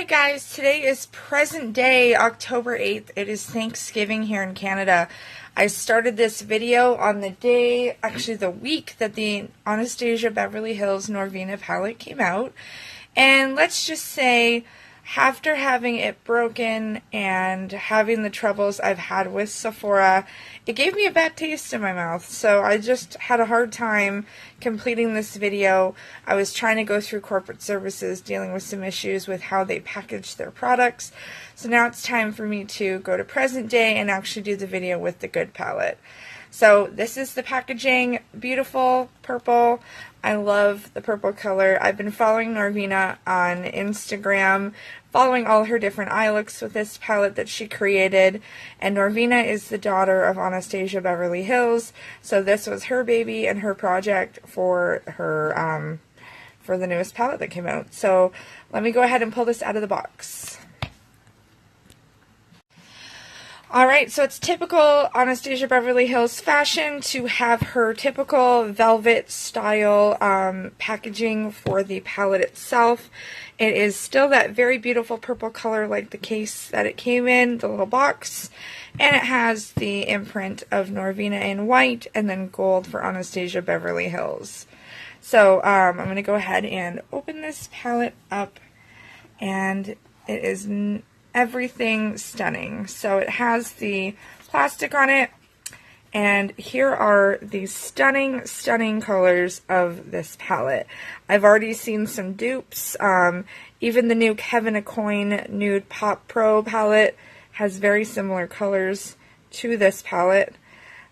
Alright guys, today is present day, October 8th. It is Thanksgiving here in Canada. I started this video on the day, actually the week that the Anastasia Beverly Hills Norvina palette came out. And let's just say, after having it broken and having the troubles I've had with Sephora, it gave me a bad taste in my mouth. So I just had a hard time completing this video. I was trying to go through corporate services, dealing with some issues with how they package their products. So now it's time for me to go to present day and actually do the video with the good palette. So this is the packaging, beautiful purple. I love the purple color. I've been following Norvina on Instagram, following all her different eye looks with this palette that she created. And Norvina is the daughter of Anastasia Beverly Hills, so this was her baby and her project for her for the newest palette that came out. So let me go ahead and pull this out of the box. Alright, so it's typical Anastasia Beverly Hills fashion to have her typical velvet style packaging for the palette itself. It is still that very beautiful purple color like the case that it came in, the little box. And it has the imprint of Norvina in white and then gold for Anastasia Beverly Hills. So I'm going to go ahead and open this palette up, and it is everything stunning. So it has the plastic on it, and here are the stunning, stunning colors of this palette. I've already seen some dupes. Even the new Kevin Aucoin Nude Pop Pro palette has very similar colors to this palette,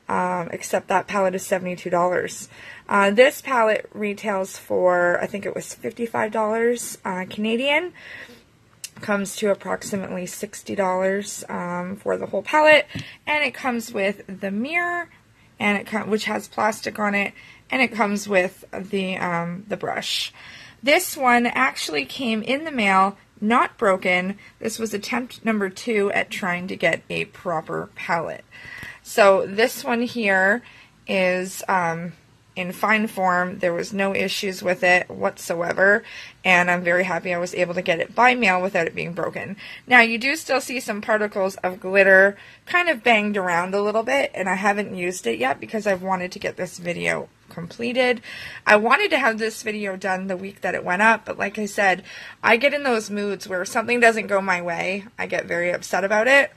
except that palette is $72. This palette retails for, I think it was $55 Canadian. Comes to approximately $60 for the whole palette, and it comes with the mirror, and which has plastic on it, and it comes with the brush. This one actually came in the mail, not broken. This was attempt number 2 at trying to get a proper palette. So this one here is in fine form. There was no issues with it whatsoever, and I'm very happy I was able to get it by mail without it being broken. Now you do still see some particles of glitter kind of banged around a little bit, and I haven't used it yet because I've wanted to get this video completed. I wanted to have this video done the week that it went up, but like I said, I get in those moods where if something doesn't go my way, I get very upset about it,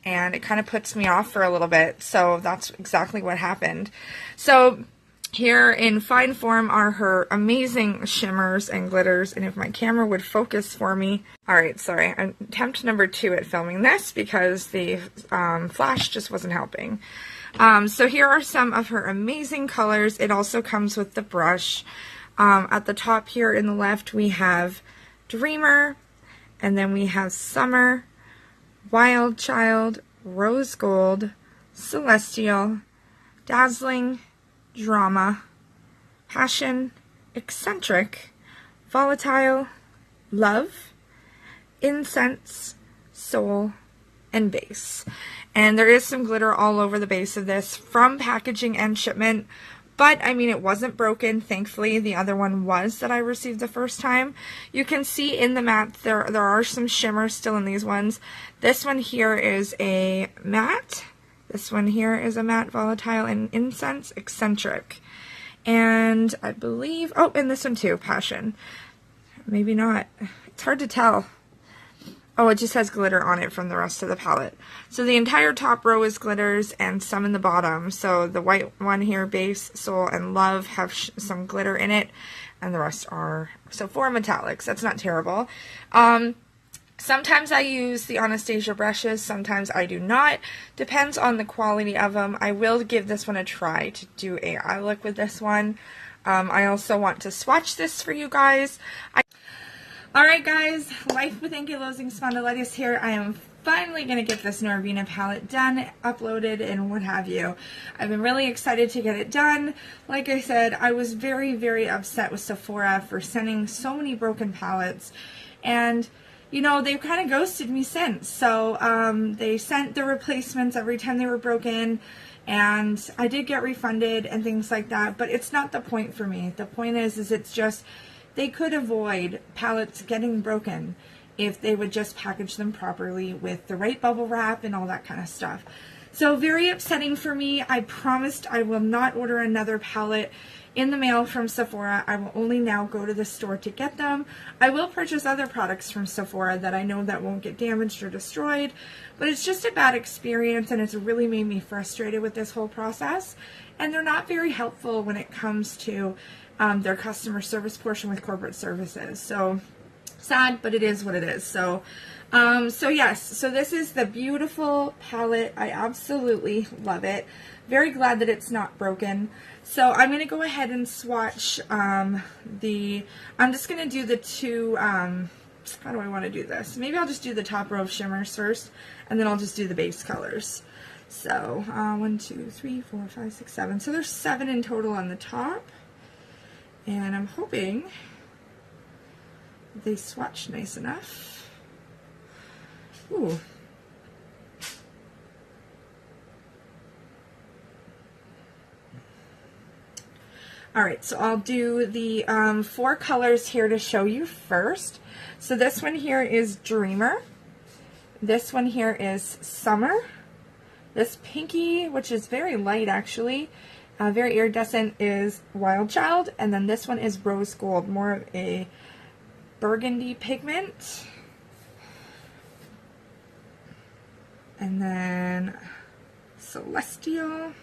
and it kind of puts me off for a little bit. So that's exactly what happened. So here in fine form are her amazing shimmers and glitters, and if my camera would focus for me. Alright, sorry, attempt number 2 at filming this because the flash just wasn't helping. So here are some of her amazing colors. It also comes with the brush. At the top here in the left we have Dreamer, and then we have Summer, Wild Child, Rose Gold, Celestial, Dazzling, Drama, Passion, Eccentric, Volatile, Love, Incense, Soul, and Base. And there is some glitter all over the base of this from packaging and shipment, but I mean it wasn't broken, thankfully. The other one was that I received the first time. You can see in the matte there are some shimmers still in these ones. This one here is a matte. This one here is a matte, Volatile, and Incense, Eccentric. And I believe, oh, and this one too, Passion. Maybe not. It's hard to tell. Oh, it just has glitter on it from the rest of the palette. So the entire top row is glitters and some in the bottom. So the white one here, Base, Soul, and Love, have some glitter in it. And the rest are, so 4 metallics. That's not terrible. Sometimes I use the Anastasia brushes, sometimes I do not. Depends on the quality of them. I will give this one a try to do a eye look with this one. I also want to swatch this for you guys. Alright guys, life with Ankylosing Spondylitis here. I am finally going to get this Norvina palette done, uploaded, and what have you. I've been really excited to get it done. Like I said, I was very, very upset with Sephora for sending so many broken palettes, and you know, they've kind of ghosted me since. So they sent the replacements every time they were broken, and I did get refunded and things like that, but it's not the point for me. The point is it's just, they could avoid palettes getting broken. if they would just package them properly with the right bubble wrap and all that kind of stuff. So very upsetting for me. I promised I will not order another palette in the mail from Sephora. I will only now go to the store to get them. I will purchase other products from Sephora that I know that won't get damaged or destroyed, but it's just a bad experience, and it's really made me frustrated with this whole process. And they're not very helpful when it comes to their customer service portion with corporate services. So sad, but it is what it is. So yes, so this is the beautiful palette. I absolutely love it. Very glad that it's not broken. So I'm going to go ahead and swatch I'm just going to do the two, how do I want to do this? Maybe I'll just do the top row of shimmers first, and then I'll just do the base colors. So 1, 2, 3, 4, 5, 6, 7. So there's 7 in total on the top. And I'm hoping they swatch nice enough. Ooh. Alright, so I'll do the 4 colors here to show you first. So this one here is Dreamer. This one here is Summer. This pinky, which is very light actually, very iridescent, is Wild Child. And then this one is Rose Gold, more of a burgundy pigment. And then Celestial,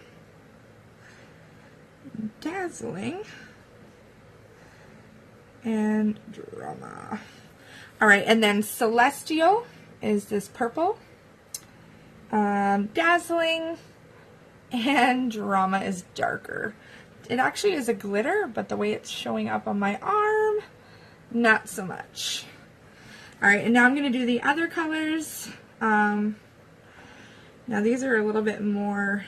Dazzling, and Drama. Alright, and then Celestial is this purple, Dazzling, and Drama is darker. It actually is a glitter, but the way it's showing up on my arm, not so much. Alright, and now I'm going to do the other colors. Now these are a little bit more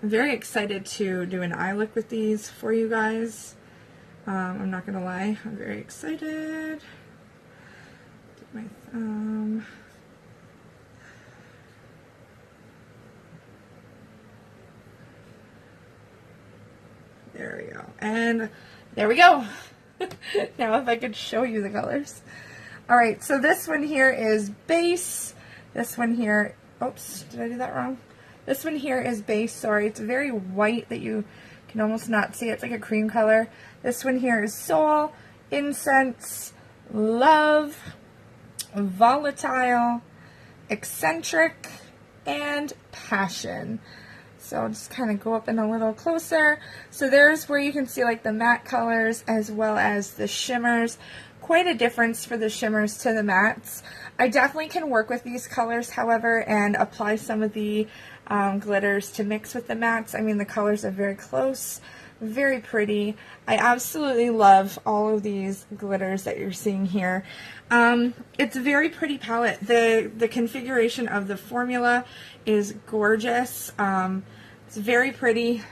I'm very excited to do an eye look with these for you guys. I'm not gonna lie, I'm very excited. Get my thumb. There we go. And there we go. Now if I could show you the colors. Alright, so this one here is base. This one here, oops, did I do that wrong? This one here is base, sorry, it's very white that you can almost not see. It's like a cream color. This one here is Soul, Incense, Love, Volatile, Eccentric, and Passion. So I'll just kind of go up in a little closer. So there's where you can see like the matte colors as well as the shimmers. Quite a difference for the shimmers to the mattes. I definitely can work with these colors, however, and apply some of the glitters to mix with the mattes. I mean, the colors are very close, very pretty. I absolutely love all of these glitters that you're seeing here. It's a very pretty palette. The configuration of the formula is gorgeous. It's very pretty.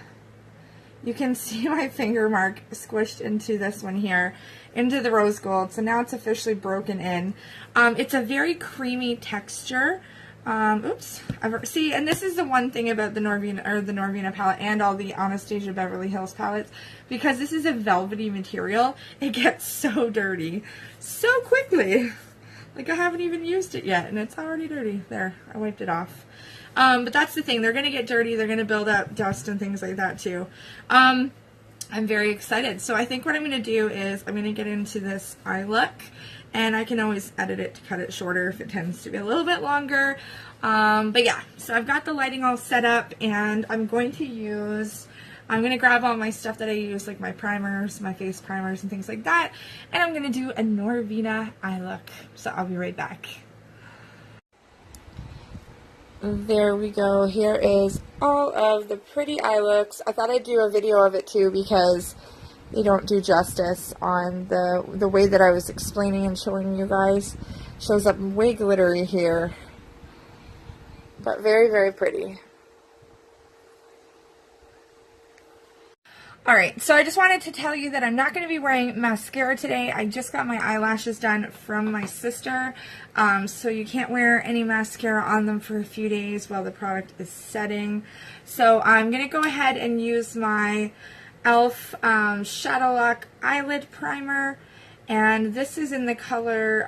You can see my finger mark squished into this one here, into the rose gold. So now it's officially broken in. It's a very creamy texture. Oops. See, and this is the one thing about the Norvina palette and all the Anastasia Beverly Hills palettes, because this is a velvety material, it gets so dirty so quickly. Like I haven't even used it yet and it's already dirty. There, I wiped it off. But that's the thing, they're going to get dirty, they're going to build up dust and things like that too. I'm very excited. So I think what I'm going to do is I'm going to get into this eye look, and I can always edit it to cut it shorter if it tends to be a little bit longer. But yeah, so I've got the lighting all set up, and I'm going to grab all my stuff that I use, like my primers, my face primers and things like that, and I'm going to do a Norvina eye look. So I'll be right back. There we go. Here is all of the pretty eye looks. I thought I'd do a video of it too because they don't do justice on the way that I was explaining and showing you guys. Shows up way glittery here, but very, very pretty. Alright, so I just wanted to tell you that I'm not going to be wearing mascara today. I just got my eyelashes done from my sister, so you can't wear any mascara on them for a few days while the product is setting. So I'm going to go ahead and use my e.l.f. Shadow Lock Eyelid Primer, and this is in the color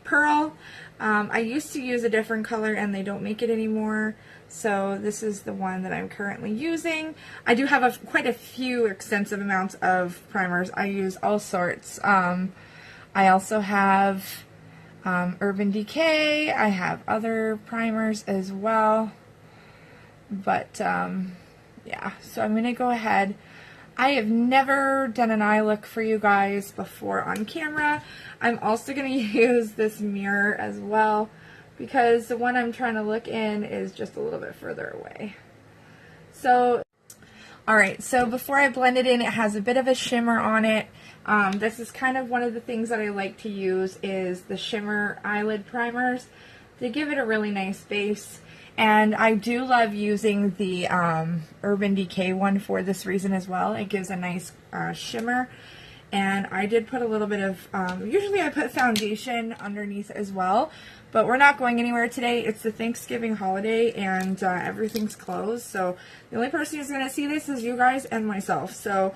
Pearl. I used to use a different color and they don't make it anymore. So this is the one that I'm currently using. I do have quite a few extensive amounts of primers. I use all sorts. I also have Urban Decay. I have other primers as well. But yeah, so I'm going to go ahead. I have never done an eye look for you guys before on camera. I'm also going to use this mirror as well, because the one I'm trying to look in is just a little bit further away. So, alright, so before I blend it in, it has a bit of a shimmer on it. This is kind of one of the things that I like to use is the shimmer eyelid primers. They give it a really nice base. And I do love using the Urban Decay one for this reason as well. It gives a nice shimmer. And I did put a little bit of, usually I put foundation underneath as well. But we're not going anywhere today. It's the Thanksgiving holiday and everything's closed. So the only person who's going to see this is you guys and myself. So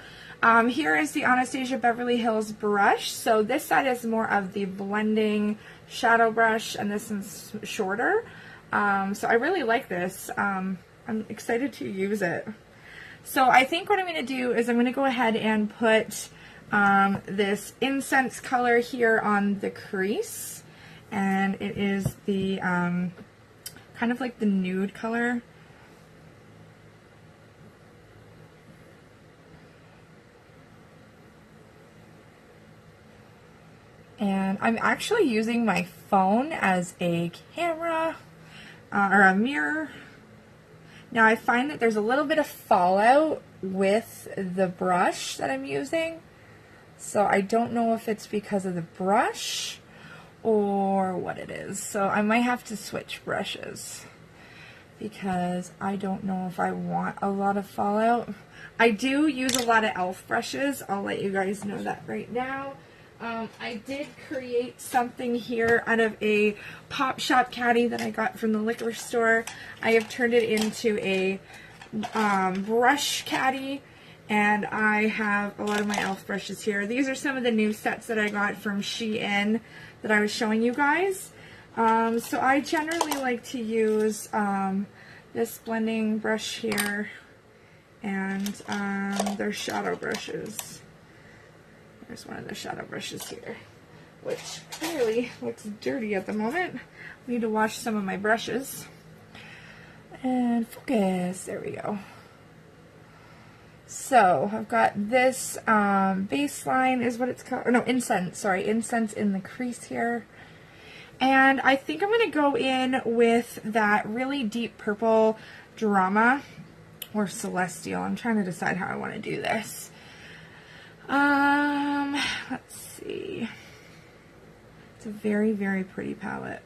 here is the Anastasia Beverly Hills brush. So this side is more of the blending shadow brush and this one's shorter. So I really like this. I'm excited to use it. So I think what I'm going to do is I'm going to go ahead and put this incense color here on the crease. And it is the kind of like the nude color. And I'm actually using my phone as a camera. Or a mirror. Now I find that there's a little bit of fallout with the brush that I'm using, so I don't know if it's because of the brush or what it is. So I might have to switch brushes because I don't know if I want a lot of fallout. I do use a lot of e.l.f. brushes. I'll let you guys know that right now. I did create something here out of a Pop Shop caddy that I got from the liquor store. I have turned it into a brush caddy, and I have a lot of my e.l.f. brushes here. These are some of the new sets that I got from Shein that I was showing you guys. So I generally like to use this blending brush here and their shadow brushes. There's one of the shadow brushes here, which clearly looks dirty at the moment. I need to wash some of my brushes. And focus, there we go. So I've got this baseline is what it's called, or no, incense, sorry, incense in the crease here. And I think I'm going to go in with that really deep purple Drama or Celestial. I'm trying to decide how I want to do this. Let's see. It's a very, very pretty palette.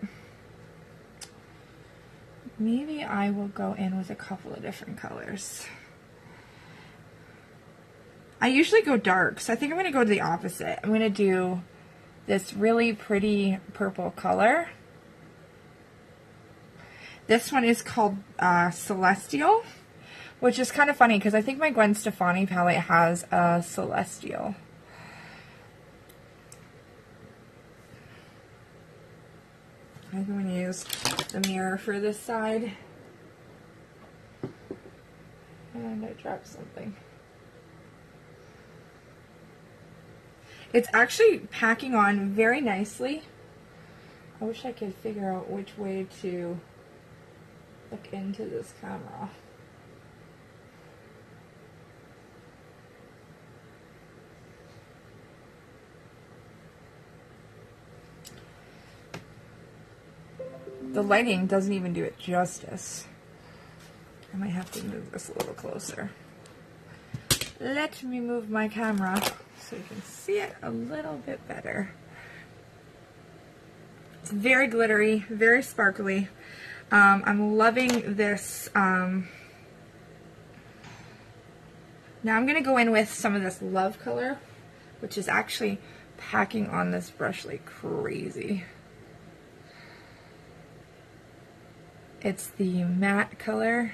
Maybe I will go in with a couple of different colors. I usually go dark, so I think I'm going to go to the opposite. I'm going to do this really pretty purple color. This one is called Celestial, which is kind of funny because I think my Gwen Stefani palette has a Celestial. I'm going to use the mirror for this side. And I dropped something. It's actually packing on very nicely. I wish I could figure out which way to look into this camera. The lighting doesn't even do it justice. I might have to move this a little closer. Let me move my camera so you can see it a little bit better. It's very glittery, very sparkly. I'm loving this Now I'm going to go in with some of this Love color, which is actually packing on this brush like crazy. It's the matte color.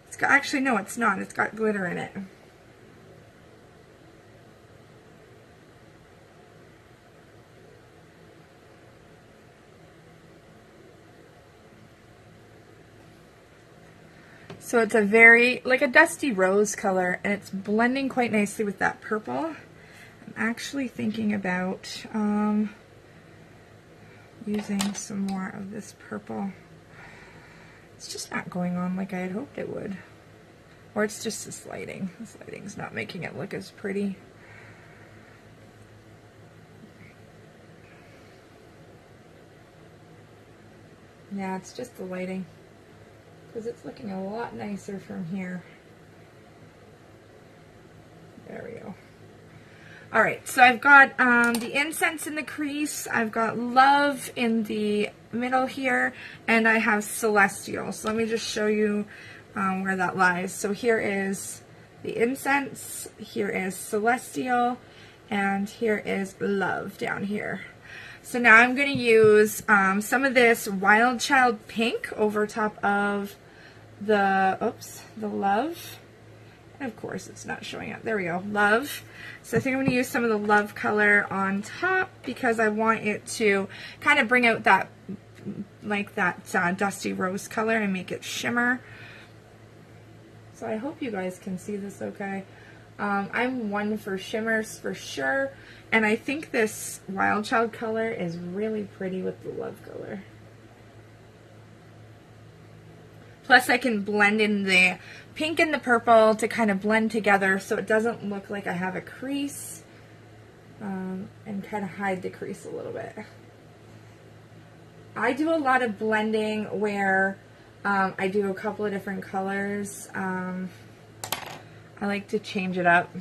It's got, actually no, it's not. It's got glitter in it. So it's a very, like a dusty rose color, and it's blending quite nicely with that purple. I'm actually thinking about using some more of this purple. It's just not going on like I had hoped it would. Or it's just this lighting. This lighting's not making it look as pretty. Yeah, it's just the lighting. Because it's looking a lot nicer from here. There we go. Alright, so I've got the incense in the crease, I've got Love in the middle here, and I have Celestial. So let me just show you where that lies. So here is the incense, here is Celestial, and here is Love down here. So now I'm going to use some of this Wild Child Pink over top of the Love. And of course it's not showing up. There we go, Love. So I think I'm going to use some of the Love color on top because I want it to kind of bring out that, like that dusty rose color and make it shimmer. So I hope you guys can see this okay. I'm one for shimmers for sure. And I think this Wild Child color is really pretty with the Love color. Plus I can blend in the pink and the purple to kind of blend together so it doesn't look like I have a crease, and kind of hide the crease a little bit. I do a lot of blending where I do a couple of different colors. I like to change it up.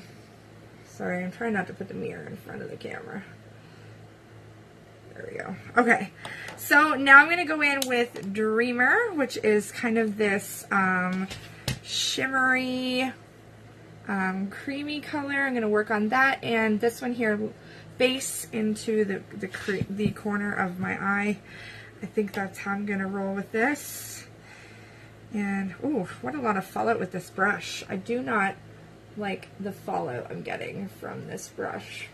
Sorry, I'm trying not to put the mirror in front of the camera. There we go. Okay, so now I'm going to go in with Dreamer, which is kind of this shimmery, creamy color. I'm going to work on that, and this one here, base into the corner of my eye. I think that's how I'm going to roll with this. And, ooh, what a lot of fallout with this brush. I do not like the fallout I'm getting from this brush.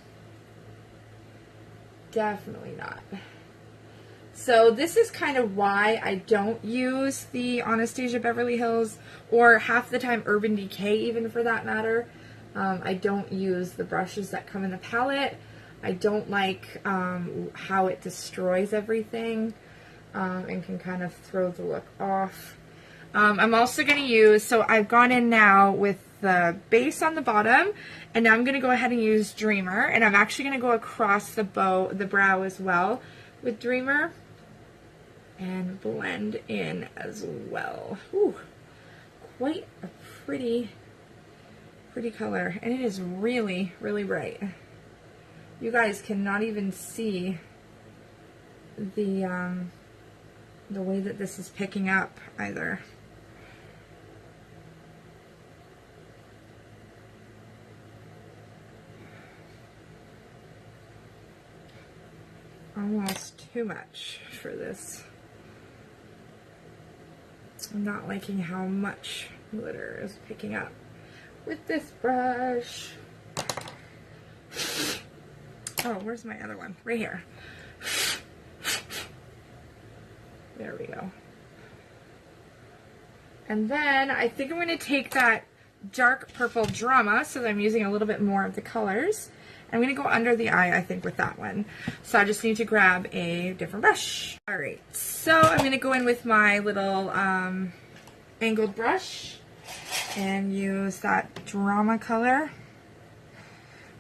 Definitely not. So this is kind of why I don't use the Anastasia Beverly Hills, or half the time Urban Decay even for that matter. I don't use the brushes that come in the palette. I don't like how it destroys everything and can kind of throw the look off. I'm also going to use, so I've gone in now with the base on the bottom, and now I'm going to go ahead and use Dreamer, and I'm actually going to go across the brow as well with Dreamer and blend in as well. Ooh, quite a pretty color, and it is really, really bright. You guys cannot even see the way that this is picking up either. Almost too much for this. I'm not liking how much glitter is picking up with this brush. Oh, where's my other one? Right here. There we go. And then I think I'm going to take that dark purple Drama, so that I'm using a little bit more of the colors. I'm going to go under the eye, I think, with that one. So I just need to grab a different brush. Alright, so I'm going to go in with my little angled brush and use that Drama color,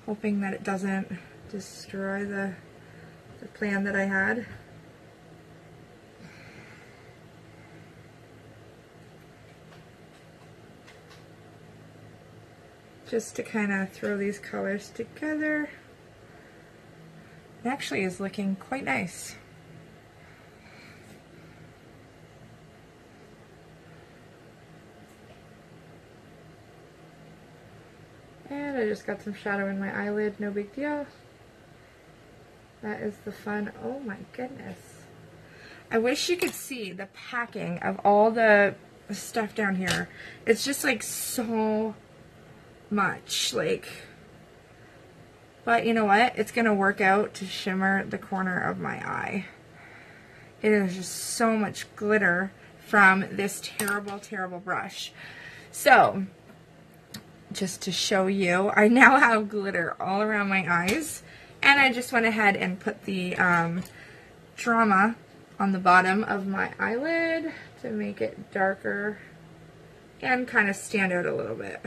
hoping that it doesn't destroy the plan that I had. Just to kind of throw these colors together. It actually is looking quite nice. And I just got some shadow in my eyelid, no big deal. That is the fun. Oh my goodness. I wish you could see the packing of all the stuff down here. It's just like so much, like, but you know what? It's gonna work out to shimmer the corner of my eye. It is just so much glitter from this terrible, terrible brush. So, just to show you, I now have glitter all around my eyes, and I just went ahead and put the drama on the bottom of my eyelid to make it darker and kind of stand out a little bit.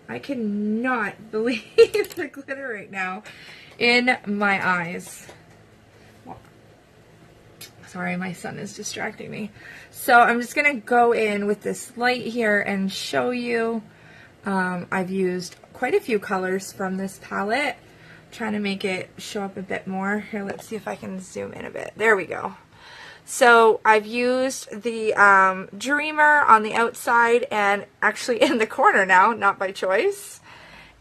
I cannot believe the glitter right now in my eyes. Sorry, my son is distracting me. So I'm just going to go in with this light here and show you. I've used quite a few colors from this palette, trying to make it show up a bit more. Here, let's see if I can zoom in a bit. There we go. So I've used the Dreamer on the outside and actually in the corner now, not by choice.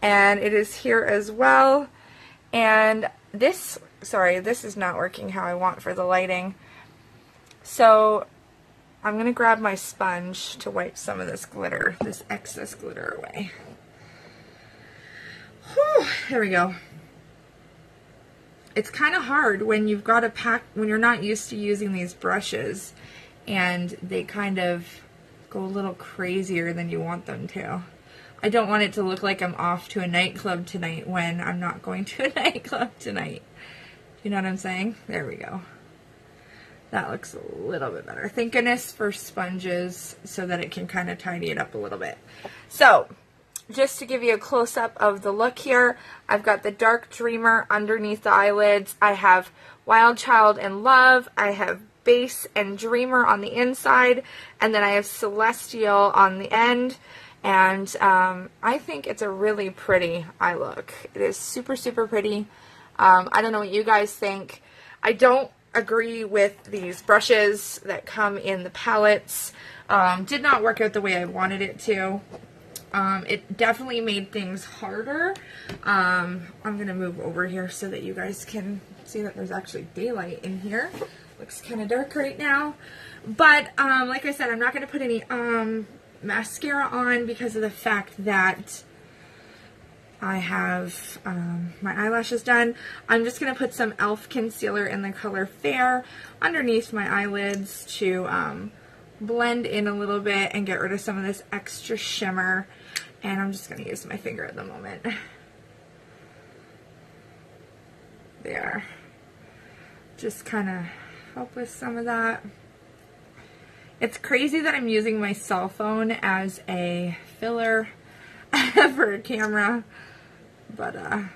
And it is here as well. And this, sorry, this is not working how I want for the lighting. So I'm going to grab my sponge to wipe some of this glitter, this excess glitter away. Whew, there we go. It's kind of hard when you've got to pack, when you're not used to using these brushes and they kind of go a little crazier than you want them to. I don't want it to look like I'm off to a nightclub tonight when I'm not going to a nightclub tonight. You know what I'm saying? There we go. That looks a little bit better. Thank goodness for sponges so that it can kind of tidy it up a little bit. So, just to give you a close-up of the look here, I've got the dark Dreamer underneath the eyelids. I have Wild Child and Love. I have Base and Dreamer on the inside. And then I have Celestial on the end. And I think it's a really pretty eye look. It is super, super pretty. I don't know what you guys think. I don't agree with these brushes that come in the palettes. Did not work out the way I wanted it to. It definitely made things harder. I'm going to move over here so that you guys can see that there's actually daylight in here. Looks kind of dark right now. But, like I said, I'm not going to put any mascara on because of the fact that I have my eyelashes done. I'm just going to put some e.l.f. concealer in the color Fair underneath my eyelids to blend in a little bit and get rid of some of this extra shimmer. And I'm just going to use my finger at the moment. There. Just kind of help with some of that. It's crazy that I'm using my cell phone as a filler for a camera. But a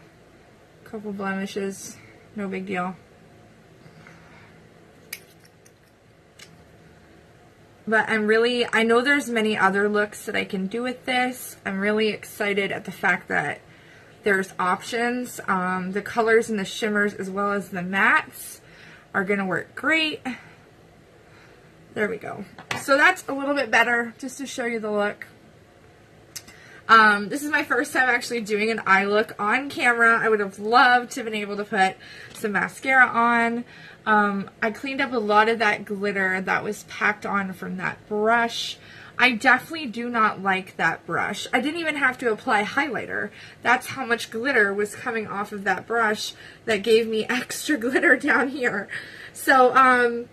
couple blemishes, no big deal. But I know there's many other looks that I can do with this. I'm really excited at the fact that there's options. The colors and the shimmers as well as the mattes are going to work great. There we go. So that's a little bit better, just to show you the look. This is my first time actually doing an eye look on camera. I would have loved to have been able to put some mascara on. I cleaned up a lot of that glitter that was packed on from that brush. I definitely do not like that brush. I didn't even have to apply highlighter. That's how much glitter was coming off of that brush that gave me extra glitter down here. So,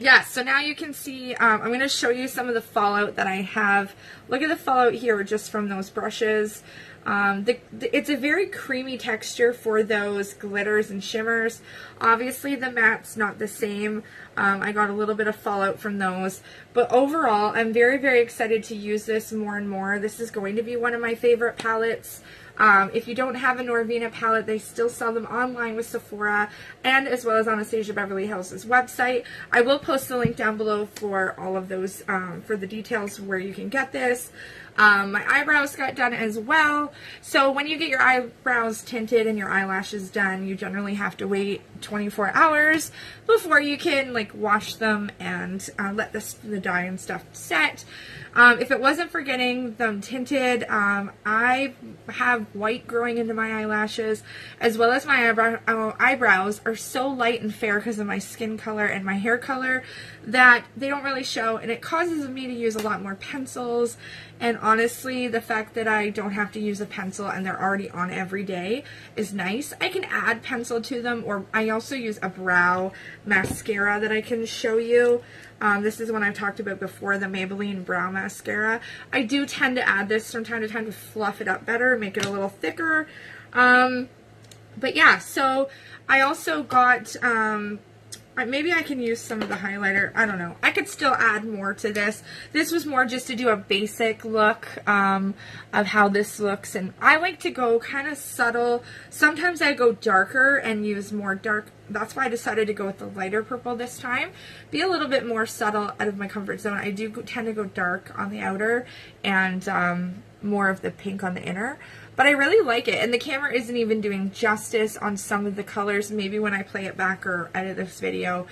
yeah, so now you can see, I'm going to show you some of the fallout that I have. Look at the fallout here just from those brushes. It's a very creamy texture for those glitters and shimmers. Obviously the matte's not the same. I got a little bit of fallout from those. But overall, I'm very, very excited to use this more and more. This is going to be one of my favorite palettes. If you don't have a Norvina palette, they still sell them online with Sephora and as well as Anastasia Beverly Hill's website. I will post the link down below for all of those, for the details where you can get this. My eyebrows got done as well. So when you get your eyebrows tinted and your eyelashes done, you generally have to wait 24 hours before you can like wash them and let the dye and stuff set. If it wasn't for getting them tinted, I have white growing into my eyelashes, as well as my eyebrows are so light and fair because of my skin color and my hair color that they don't really show, and it causes me to use a lot more pencils. And honestly, the fact that I don't have to use a pencil and they're already on every day is nice. I can add pencil to them, or I also use a brow mascara that I can show you. This is one I've talked about before, the Maybelline Brow Mascara. I do tend to add this from time to time to fluff it up better, make it a little thicker. But yeah, so I also got, maybe I can use some of the highlighter. I don't know. I could still add more to this. This was more just to do a basic look of how this looks. And I like to go kind of subtle. Sometimes I go darker and use more dark. That's why I decided to go with the lighter purple this time. Be a little bit more subtle, out of my comfort zone. I do tend to go dark on the outer and more of the pink on the inner. But I really like it, and the camera isn't even doing justice on some of the colors. Maybe when I play it back or edit this video,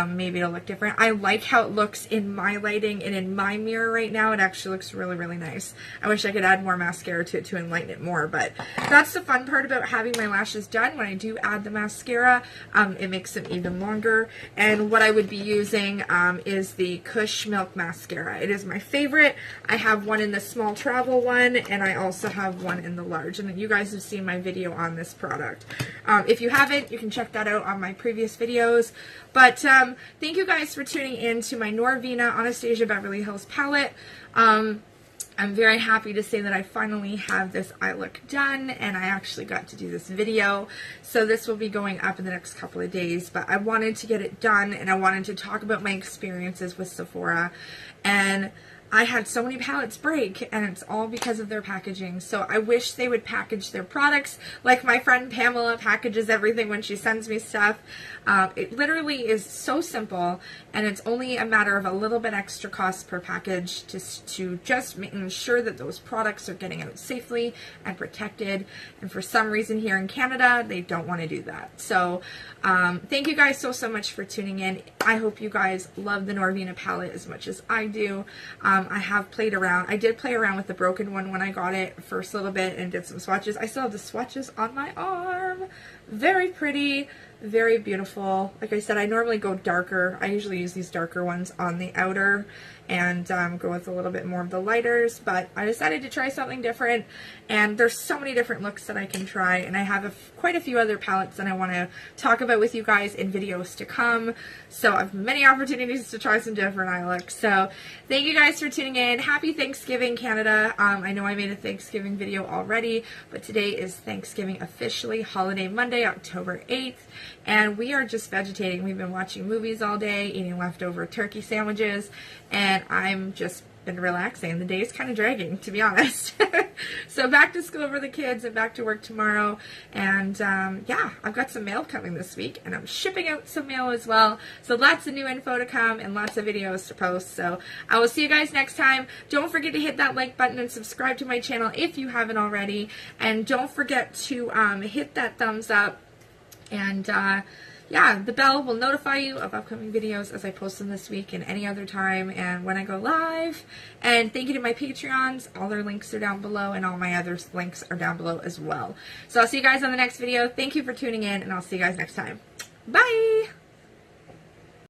maybe it'll look different. I like how it looks in my lighting and in my mirror right now. It actually looks really, really nice. I wish I could add more mascara to it to enlighten it more, but that's the fun part about having my lashes done. When I do add the mascara, it makes them even longer. And what I would be using is the Kush Milk Mascara. It is my favorite. I have one in the small travel one, and I also have one in the large, and you guys have seen my video on this product. If you haven't, you can check that out on my previous videos. But thank you guys for tuning in to my Norvina Anastasia Beverly Hills palette. I'm very happy to say that I finally have this eye look done, and I actually got to do this video. So this will be going up in the next couple of days, but I wanted to get it done, and I wanted to talk about my experiences with Sephora. And I had so many palettes break, and it's all because of their packaging. So I wish they would package their products like my friend Pamela packages everything when she sends me stuff. It literally is so simple, and it's only a matter of a little bit extra cost per package to just ensure that those products are getting out safely and protected. And for some reason here in Canada, they don't want to do that. So thank you guys so much for tuning in. I hope you guys love the Norvina palette as much as I do. I have played around. I did play around with the broken one when I got it first a little bit and did some swatches. I still have the swatches on my arm. Very pretty, very beautiful. Like I said, I normally go darker. I usually use these darker ones on the outer and go with a little bit more of the lighters, but I decided to try something different, and there's so many different looks that I can try, and I have quite a few other palettes that I want to talk about with you guys in videos to come, so I have many opportunities to try some different eye looks. So thank you guys for tuning in. Happy Thanksgiving, Canada. I know I made a Thanksgiving video already, but today is Thanksgiving officially, holiday Monday, October 8th, and we are just vegetating. We've been watching movies all day, eating leftover turkey sandwiches, and I'm just been relaxing. The day is kind of dragging, to be honest. So back to school for the kids and back to work tomorrow. And yeah, I've got some mail coming this week, and I'm shipping out some mail as well. So lots of new info to come and lots of videos to post. So I will see you guys next time. Don't forget to hit that like button and subscribe to my channel if you haven't already. And don't forget to hit that thumbs up. And yeah, the bell will notify you of upcoming videos as I post them this week and any other time and when I go live. And thank you to my Patreons. All their links are down below, and all my other links are down below as well. So I'll see you guys on the next video. Thank you for tuning in, and I'll see you guys next time. Bye!